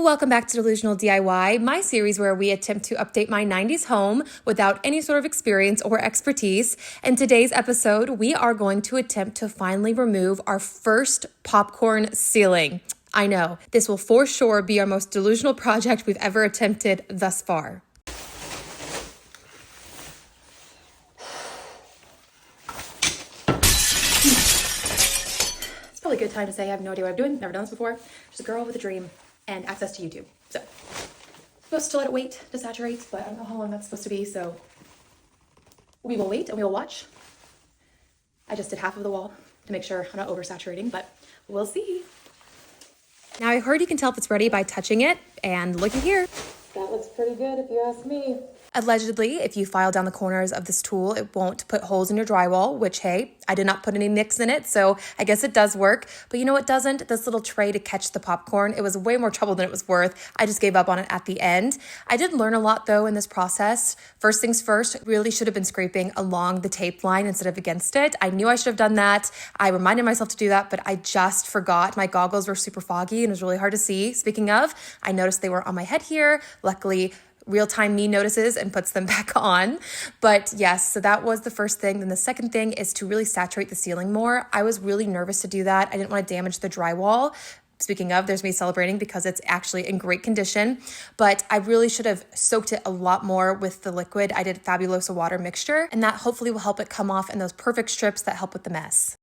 Welcome back to Delusional DIY, my series where we attempt to update my 90s home without any sort of experience or expertise. In today's episode, we are going to attempt to finally remove our first popcorn ceiling. I know, this will for sure be our most delusional project we've ever attempted thus far. It's probably a good time to say I have no idea what I'm doing, never done this before. Just a girl with a dream and access to YouTube. So, supposed to let it wait to saturate, but I don't know how long that's supposed to be, so we will wait and we will watch. I just did half of the wall to make sure I'm not oversaturating, but we'll see. Now I heard you can tell if it's ready by touching it, and looky here. That looks pretty good if you ask me. Allegedly, if you file down the corners of this tool, it won't put holes in your drywall, which, hey, I did not put any nicks in it, so I guess it does work. But you know what doesn't? This little tray to catch the popcorn. It was way more trouble than it was worth. I just gave up on it at the end. I did learn a lot, though, in this process. First things first, really should have been scraping along the tape line instead of against it. I knew I should have done that. I reminded myself to do that, but I just forgot. My goggles were super foggy and it was really hard to see. Speaking of, I noticed they were on my head here. Luckily, real-time me notices and puts them back on. But yes, so that was the first thing. Then the second thing is to really saturate the ceiling more. I was really nervous to do that. I didn't want to damage the drywall. Speaking of, there's me celebrating because it's actually in great condition, but I really should have soaked it a lot more with the liquid. I did Fabuloso water mixture, and that hopefully will help it come off in those perfect strips that help with the mess.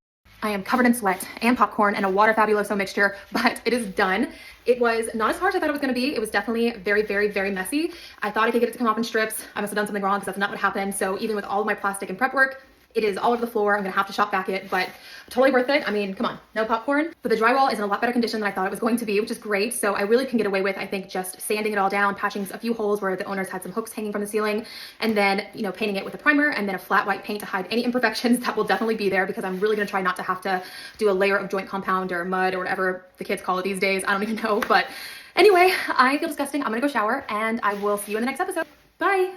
I am covered in sweat and popcorn and a water Fabuloso mixture, but it is done. It was not as hard as I thought it was going to be. It was definitely very, very, very messy. I thought I could get it to come off in strips. I must have done something wrong because that's not what happened. So even with all of my plastic and prep work, it is all over the floor. I'm going to have to shop vac it, but totally worth it. I mean, come on, no popcorn. But the drywall is in a lot better condition than I thought it was going to be, which is great. So I really can get away with, I think, just sanding it all down, patching a few holes where the owners had some hooks hanging from the ceiling, and then, painting it with a primer and then a flat white paint to hide any imperfections that will definitely be there, because I'm really going to try not to have to do a layer of joint compound or mud or whatever the kids call it these days. I don't even know. But anyway, I feel disgusting. I'm going to go shower and I will see you in the next episode. Bye.